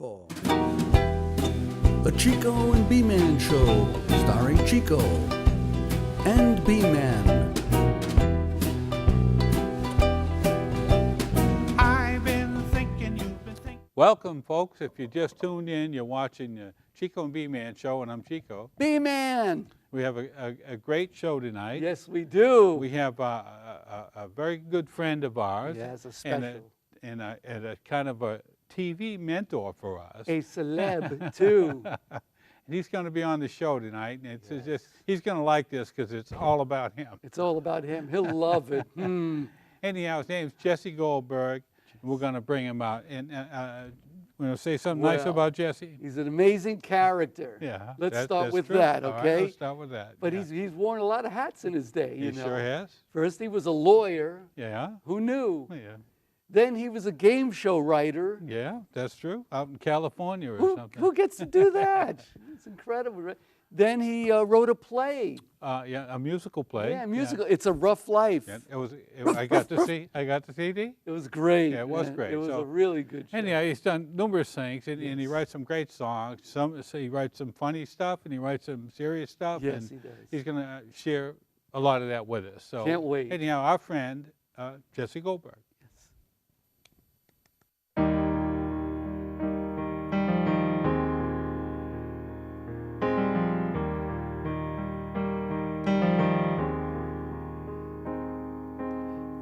for The Chico and B-Man Show, starring Chico and B-Man. Welcome, folks. If you just tuned in, you're watching the Chico and B-Man Show, and I'm Chico. B-Man! We have a great show tonight. Yes, we do. We have a very good friend of ours. Yes, a special. And a kind of a TV mentor for us. A celeb, too. And he's going to be on the show tonight, and it's just he's going to like this because it's all about him. It's all about him. He'll love it. Anyhow, his name's Jesse Goldberg. We're going to bring him out. And we're going to say something nice about Jesse. He's an amazing character. Yeah. Let's start with that, okay? All right, let's start with that. But he's worn a lot of hats in his day, you know. He sure has. First, he was a lawyer. Yeah. Who knew? Yeah. Then he was a game show writer. Yeah, that's true. Out in California or something. Who gets to do that? It's incredible, right? Then he wrote a play. Yeah, a musical play. Yeah, a musical. It's a Rough Life. Yeah, I got to see the CD. It was great. Yeah, it was great. It was a really good show. Anyhow, he's done numerous things, and he writes some great songs. He writes some funny stuff, and he writes some serious stuff. Yes, and he does. He's going to share a lot of that with us. So can't wait. Anyhow, our friend Jesse Goldberg.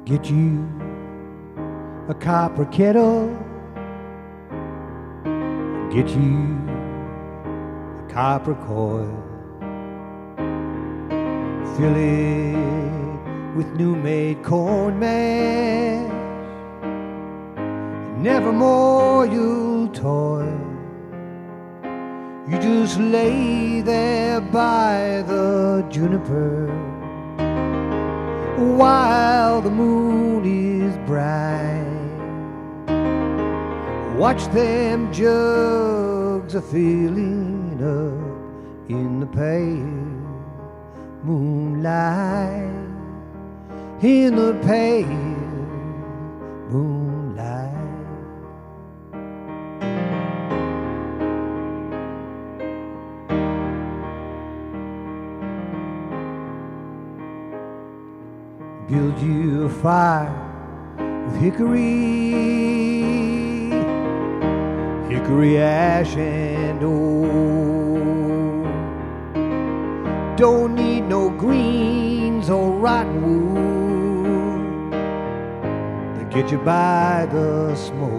Get you a copper kettle, get you a copper coil, fill it with new-made corn mash, nevermore you'll toil. You just lay there by the juniper while the moon is bright. Watch them jugs a-filling up in the pale moonlight, in the pale moonlight. Build you a fire with hickory ash and old. Don't need no greens or rotten wood to get you by the smoke.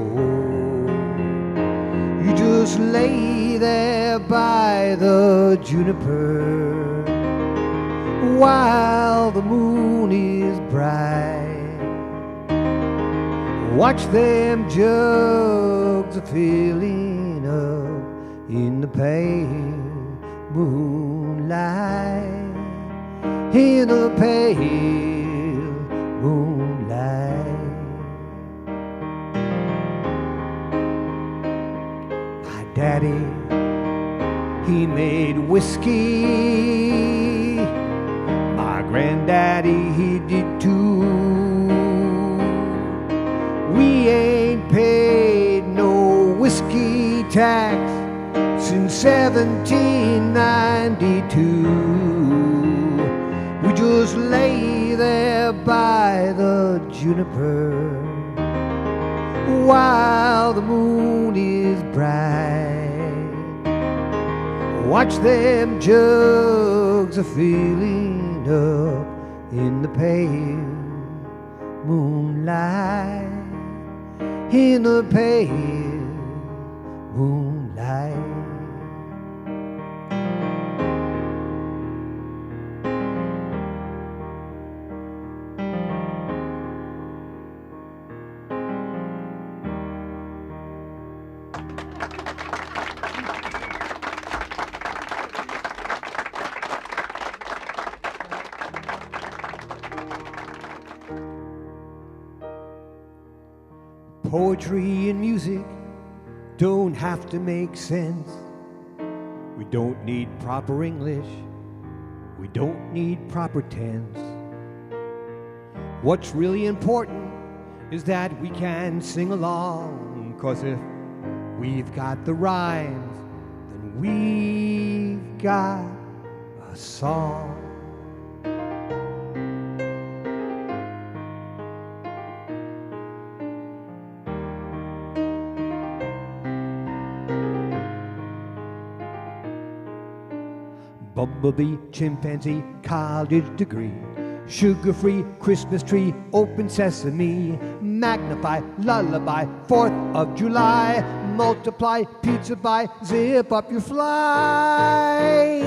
You just lay there by the juniper while the moon is bright. Watch them jugs a-filling up in the pale moonlight, in the pale moonlight. My daddy, he made whiskey. My granddaddy, he did too. We ain't paid no whiskey tax since 1792. We just lay there by the juniper while the moon is bright. Watch them jugs a-filling up in the pale moonlight, in the pale moonlight. Poetry and music don't have to make sense. We don't need proper English. We don't need proper tense. What's really important is that we can sing along, 'cause if we've got the rhymes, then we've got a song. Bumblebee, chimpanzee, college degree, sugar-free Christmas tree, open sesame, magnify, lullaby, 4th of July, multiply, pizza buy, zip up your fly.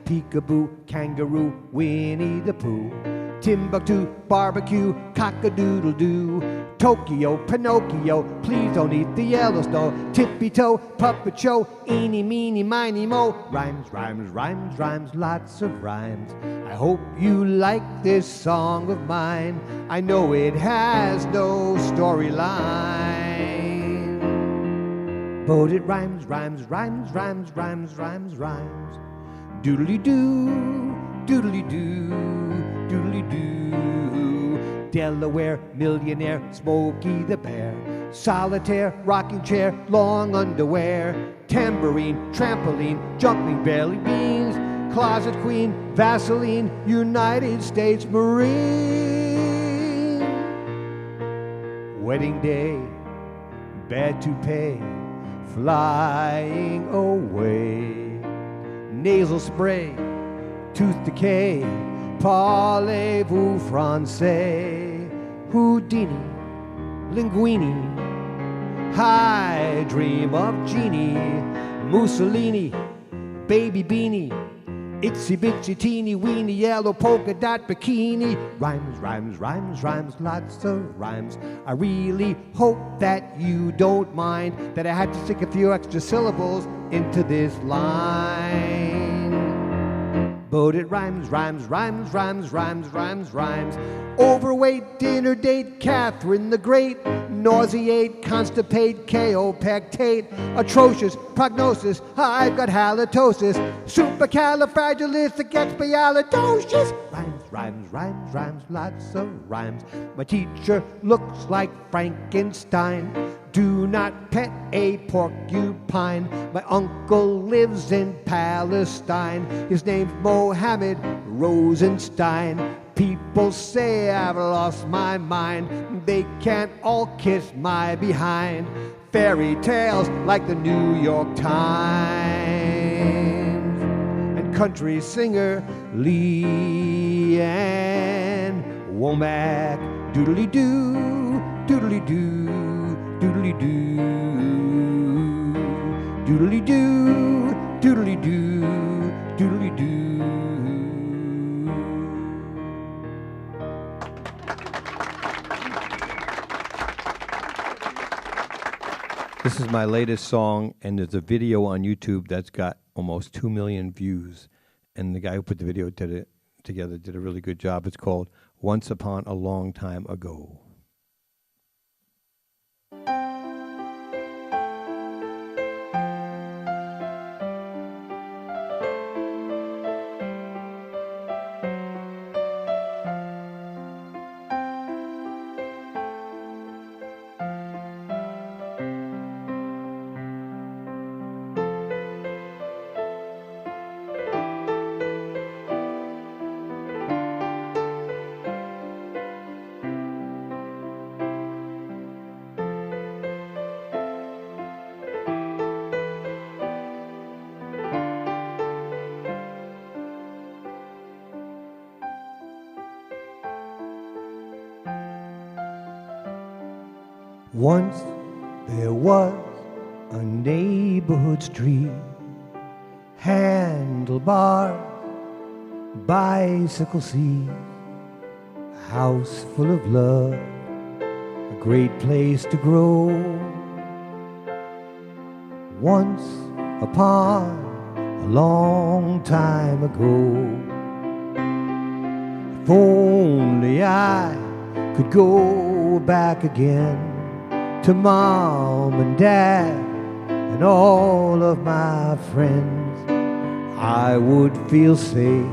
Peekaboo, kangaroo, Winnie the Pooh, Timbuktu, barbecue, cock-a-doodle-doo, Tokyo, Pinocchio, please don't eat the yellow snow, tippy-toe, puppet show, eeny, meeny, miny, mo, rhymes, rhymes, rhymes, rhymes, lots of rhymes. I hope you like this song of mine. I know it has no storyline, but it rhymes, rhymes, rhymes, rhymes, rhymes, rhymes, rhymes. Doodly-doo, doodly-doo, doodly-doo. Delaware millionaire, Smokey the Bear, solitaire, rocking chair, long underwear, tambourine, trampoline, jumping belly beans, closet queen, Vaseline, United States Marine. Wedding day, bad to pay, flying away, nasal spray, tooth decay, parlez-vous français, Houdini, linguini, high dream of genie, Mussolini, baby beanie, itsy bitsy teeny weeny yellow polka dot bikini. Rhymes, rhymes, rhymes, rhymes, lots of rhymes. I really hope that you don't mind that I had to stick a few extra syllables into this line. But it rhymes, rhymes, rhymes, rhymes, rhymes, rhymes, rhymes. Overweight, dinner date, Catherine the Great, nauseate, constipate, KO, pectate, atrocious, prognosis, I've got halitosis, supercalifragilisticexpialidocious. Rhymes, rhymes, rhymes, rhymes, lots of rhymes. My teacher looks like Frankenstein. Do not pet a porcupine. My uncle lives in Palestine. His name's Mohammed Rosenstein. People say I've lost my mind. They can't all kiss my behind. Fairy tales like the New York Times. And country singer Lee Ann Womack. Doodly-doo, doodly-doo, doodly-doo, doodly-doo, doodly-doo, doodly-doo. This is my latest song, and there's a video on YouTube that's got almost 2 million views. And the guy who put the video together did a really good job. It's called Once Upon a Long Time Ago. Once there was a neighborhood street, handlebars, bicycle seats, a house full of love, a great place to grow. Once upon a long time ago, if only I could go back again to Mom and Dad and all of my friends, I would feel safe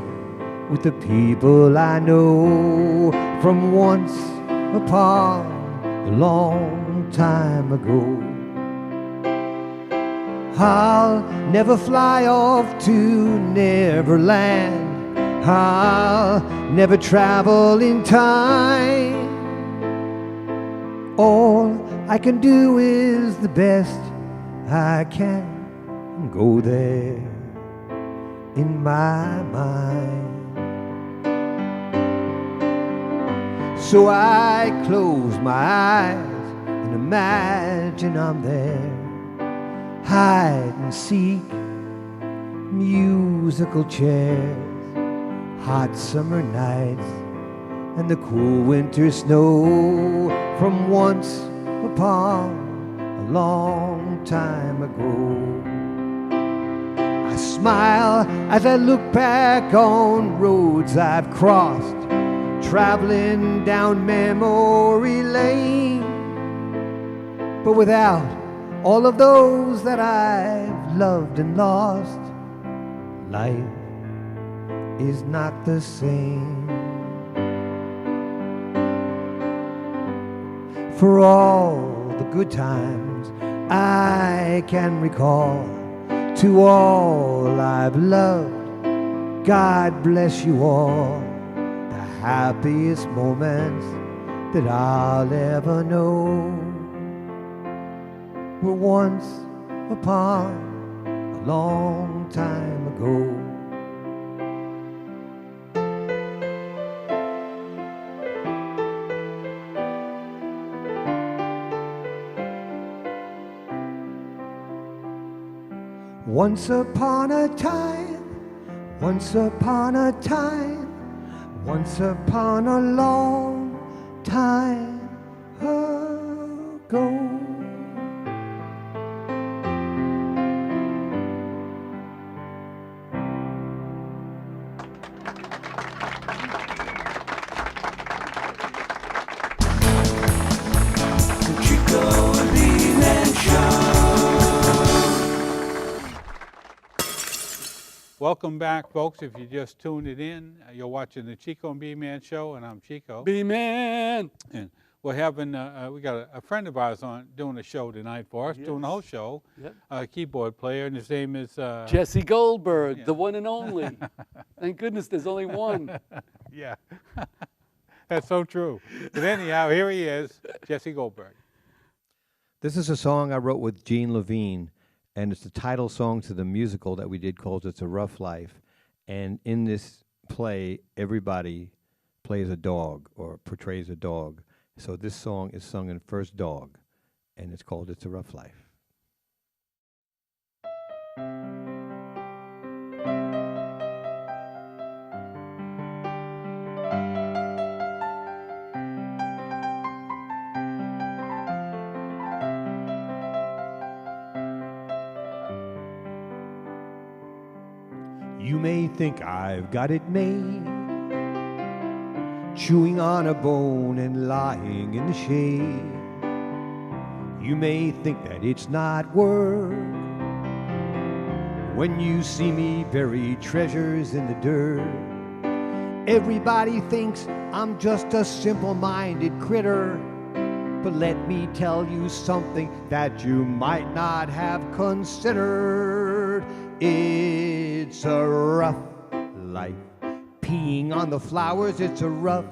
with the people I know from once upon a long time ago. I'll never fly off to Neverland. I'll never travel in time. All I can do is the best I can, go there in my mind. So I close my eyes and imagine I'm there. Hide and seek, musical chairs, hot summer nights, and the cool winter snow from once upon a long time ago. I smile as I look back on roads I've crossed, traveling down memory lane. But without all of those that I've loved and lost, life is not the same. For all the good times I can recall, to all I've loved, God bless you all. The happiest moments that I'll ever know were once upon a long time ago. Once upon a time, once upon a time, once upon a long time ago. Welcome back, folks. If you just tuned it in, you're watching the Chico and B-Man Show, and I'm Chico. B-Man. And we're having, we got a friend of ours on doing a show tonight for us, doing the whole show. Yep. A keyboard player, and his name is Jesse Goldberg, the one and only. Thank goodness there's only one. Yeah, that's so true. But anyhow, here he is, Jesse Goldberg. This is a song I wrote with Gene Levine, and it's the title song to the musical that we did called It's a Rough Life. And in this play, everybody plays a dog or portrays a dog. So this song is sung in first dog, and it's called It's a Rough Life. You may think I've got it made, chewing on a bone and lying in the shade. You may think that it's not work when you see me bury treasures in the dirt. Everybody thinks I'm just a simple-minded critter, but let me tell you something that you might not have considered. It's a rough life. Peeing on the flowers, it's a rough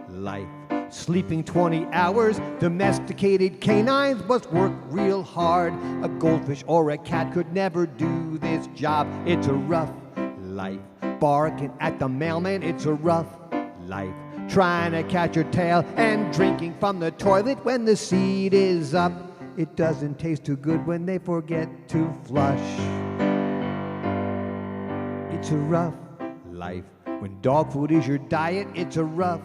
life. Sleeping 20 hours, domesticated canines must work real hard. A goldfish or a cat could never do this job. It's a rough life. Barking at the mailman, it's a rough life. Trying to catch your tail and drinking from the toilet when the seat is up. It doesn't taste too good when they forget to flush. It's a rough life. When dog food is your diet, it's a rough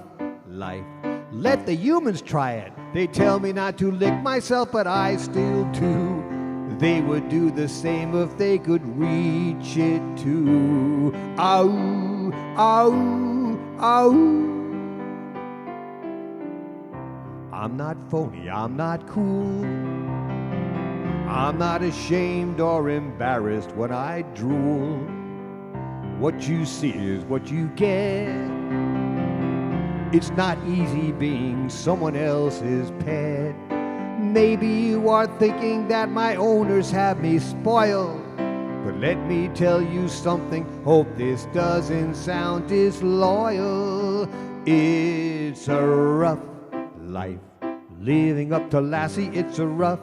life. Let the humans try it. They tell me not to lick myself, but I still do. They would do the same if they could reach it too. Ow, ow, ow. I'm not phony, I'm not cool. I'm not ashamed or embarrassed when I drool. What you see is what you get. It's not easy being someone else's pet. Maybe you are thinking that my owners have me spoiled, but let me tell you something, hope this doesn't sound disloyal. It's a rough life, living up to Lassie, it's a rough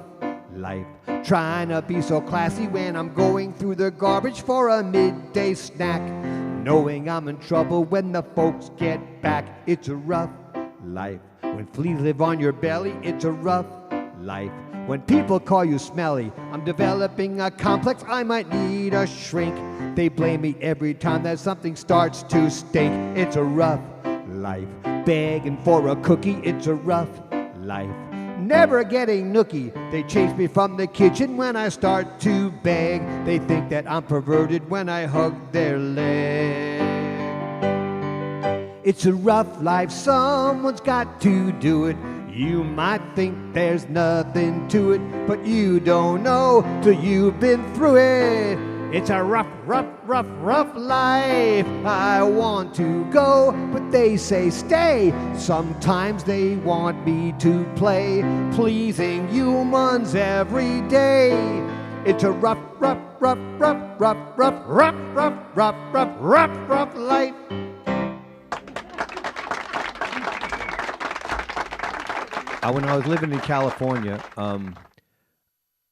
life. Trying to be so classy when I'm going through the garbage for a midday snack. Knowing I'm in trouble when the folks get back. It's a rough life. When fleas live on your belly, it's a rough life. When people call you smelly, I'm developing a complex, I might need a shrink. They blame me every time that something starts to stink. It's a rough life. Begging for a cookie, it's a rough life. Never getting nookie, they chase me from the kitchen when I start to beg. They think that I'm perverted when I hug their leg. It's a rough life, someone's got to do it. You might think there's nothing to it, but you don't know till you've been through it. It's a rough, rough, rough, rough life. I want to go, but they say stay. Sometimes they want me to play, pleasing humans every day. It's a rough, rough, rough, rough, rough, rough, rough, rough, rough, rough, rough, rough life. When I was living in California, there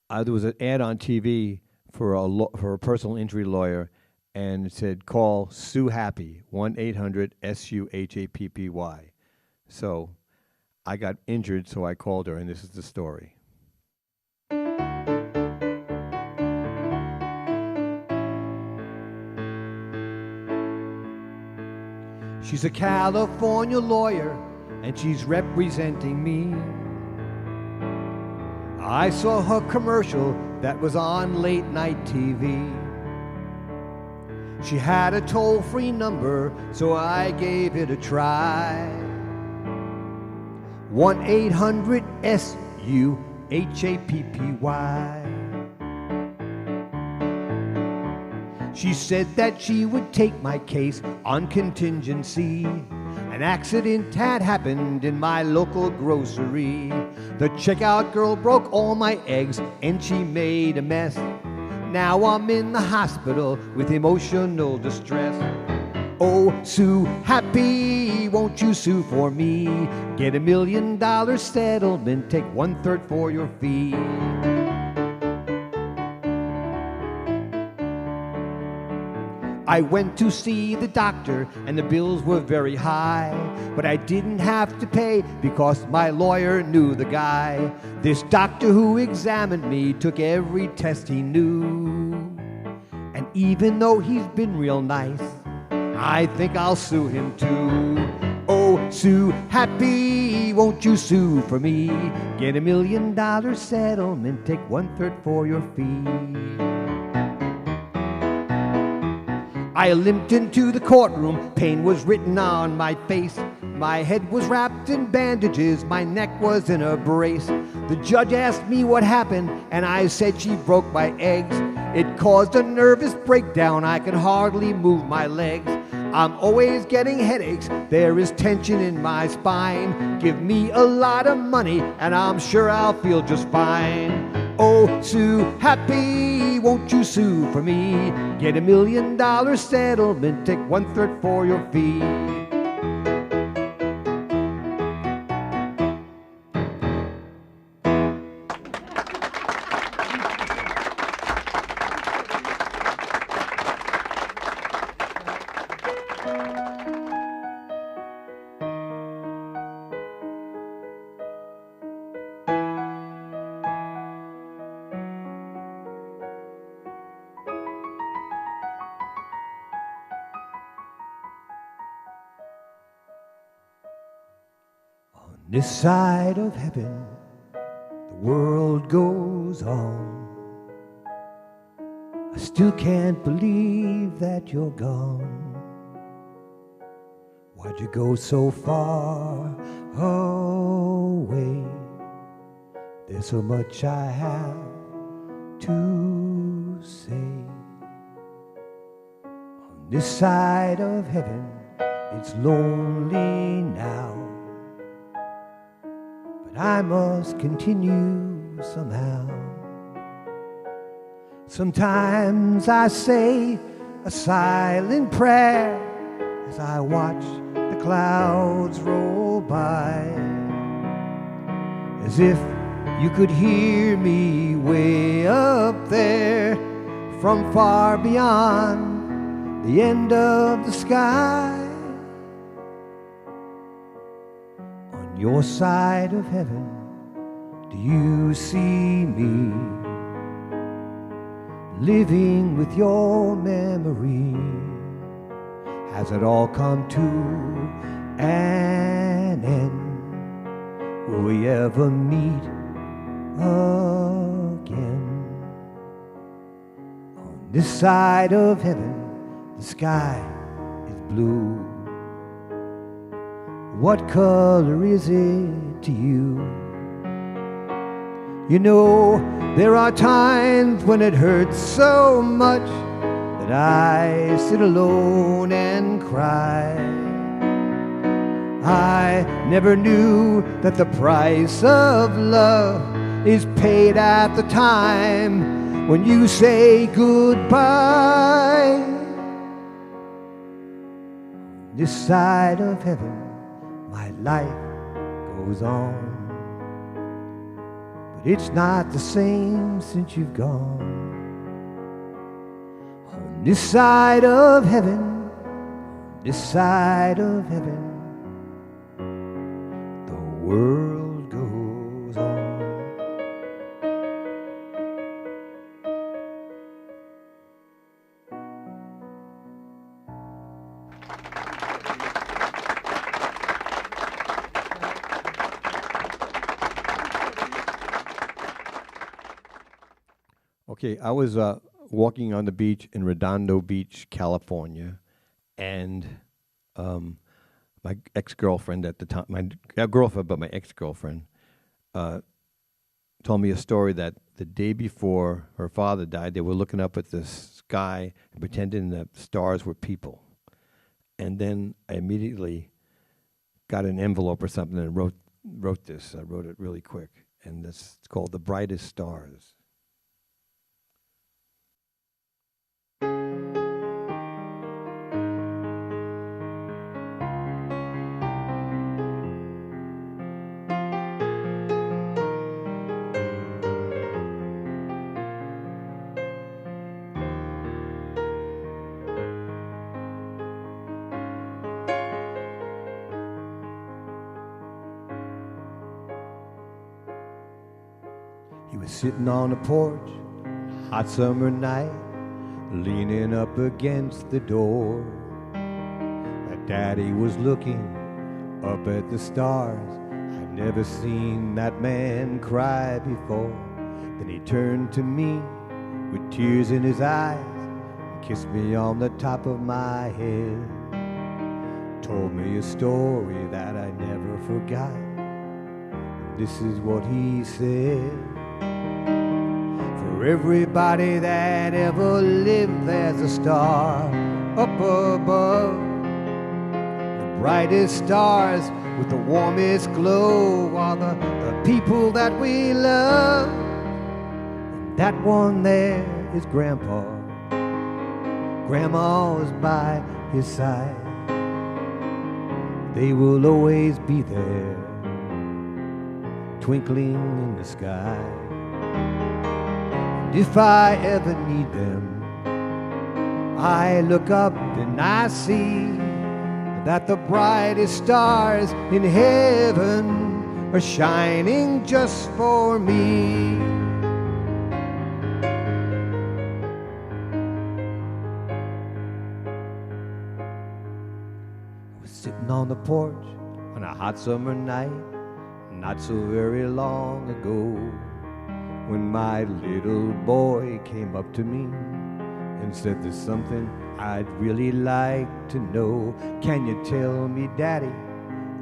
was an ad on TV for a personal injury lawyer, and it said, call Sue Happy, 1-800-SUHAPPY. So I got injured, so I called her, and this is the story. She's a California lawyer, and she's representing me. I saw her commercial that was on late night TV. She had a toll-free number, so I gave it a try. 1-800-SUHAPPY. She said that she would take my case on contingency. An accident had happened in my local grocery. The checkout girl broke all my eggs and she made a mess. Now I'm in the hospital with emotional distress. Oh, Sue Happy, won't you sue for me? Get $1 million settlement, take 1/3 for your fee. I went to see the doctor and the bills were very high, but I didn't have to pay because my lawyer knew the guy. This doctor who examined me took every test he knew, and even though he's been real nice, I think I'll sue him too. Oh, Sue Happy, won't you sue for me? Get $1 million settlement, take 1/3 for your fee. I limped into the courtroom, pain was written on my face. My head was wrapped in bandages, my neck was in a brace. The judge asked me what happened, and I said she broke my eggs. It caused a nervous breakdown, I could hardly move my legs. I'm always getting headaches, there is tension in my spine. Give me a lot of money, and I'm sure I'll feel just fine. Oh, Sue Happy, won't you sue for me? Get $1 million settlement, take 1/3 for your fee. This side of heaven, the world goes on. I still can't believe that you're gone. Why'd you go so far away? There's so much I have to say. On this side of heaven, it's lonely now. but I must continue somehow. Sometimes I say a silent prayer as I watch the clouds roll by, as if you could hear me way up there from far beyond the end of the sky. On your side of heaven, do you see me living with your memory? Has it all come to an end? Will we ever meet again? On this side of heaven, the sky is blue. What color is it to you? You know, there are times when it hurts so much that I sit alone and cry. I never knew that the price of love is paid at the time when you say goodbye. This side of heaven, my life goes on, but it's not the same since you've gone. On this side of heaven, this side of heaven, the world goes on. Okay, I was walking on the beach in Redondo Beach, California, and my ex-girlfriend at the time, my girlfriend, but my ex-girlfriend, told me a story that the day before her father died, they were looking up at the sky and pretending that stars were people. And then I immediately got an envelope or something and wrote this. I wrote it really quick, and it's called The Brightest Stars. He was sitting on the porch, hot summer night, leaning up against the door. My daddy was looking up at the stars. I'd never seen that man cry before. Then he turned to me with tears in his eyes and kissed me on the top of my head. Told me a story that I never forgot. And this is what he said. For everybody that ever lived, there's a star up above. The brightest stars with the warmest glow are the people that we love. And that one there is Grandpa. Grandma's by his side. They will always be there, twinkling in the sky. And if I ever need them, I look up and I see that the brightest stars in heaven are shining just for me. I was sitting on the porch on a hot summer night, not so very long ago, when my little boy came up to me and said, there's something I'd really like to know. Can you tell me, Daddy,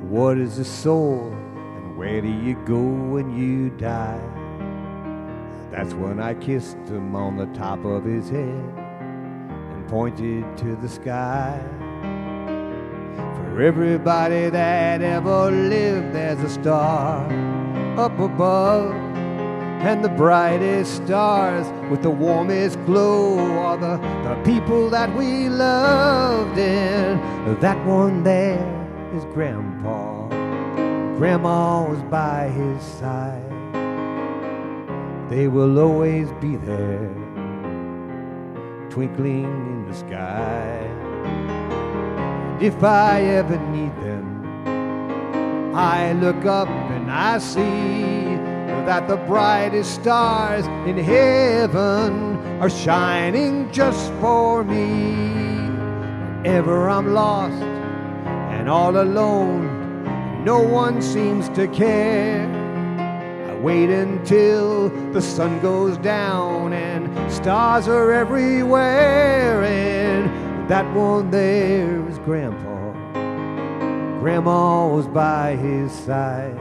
what is the soul and where do you go when you die? That's when I kissed him on the top of his head and pointed to the sky. For everybody that ever lived, there's a star up above, and the brightest stars with the warmest glow are the people that we loved, and that one there is Grandpa. Grandma was by his side. They will always be there, twinkling in the sky. If I ever need them, I look up and I see that the brightest stars in heaven are shining just for me. Whenever I'm lost and all alone, no one seems to care. I wait until the sun goes down and stars are everywhere, and that one there is Grandpa. Grandma was by his side.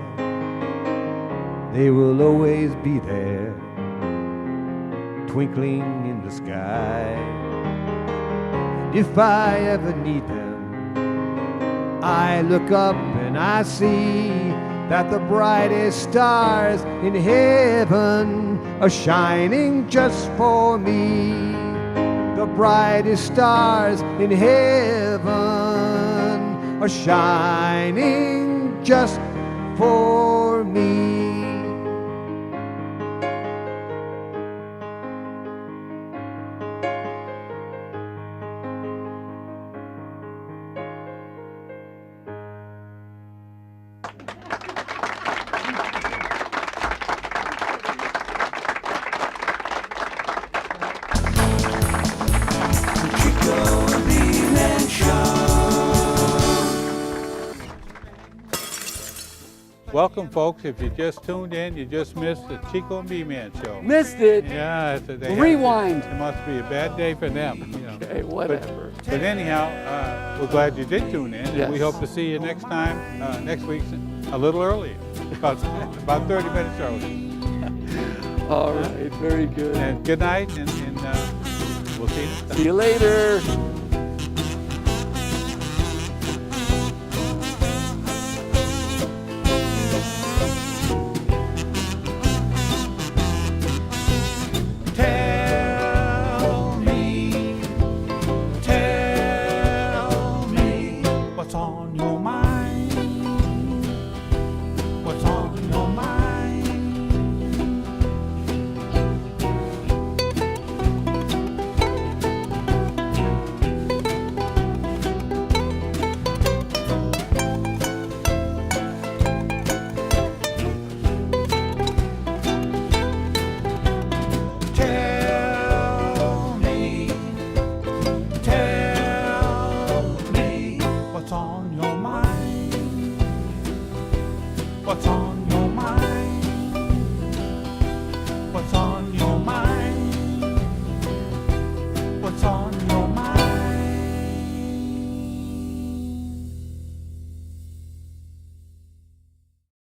They will always be there, twinkling in the sky. If I ever need them, I look up and I see that the brightest stars in heaven are shining just for me. The brightest stars in heaven are shining just for me. Welcome, folks. If you just tuned in, you just missed the Chico and B-Man show. Missed it. Yeah, they Rewind. It must be a bad day for them. You know. Okay, whatever. But anyhow, we're glad you did tune in. Yes. And we hope to see you next time, next week, a little earlier, about 30 minutes early. All right, very good. And good night, and we'll see you next time. See you later. Tell me what's on your mind. What's on your mind? Tell me what's on your mind. What's on your mind?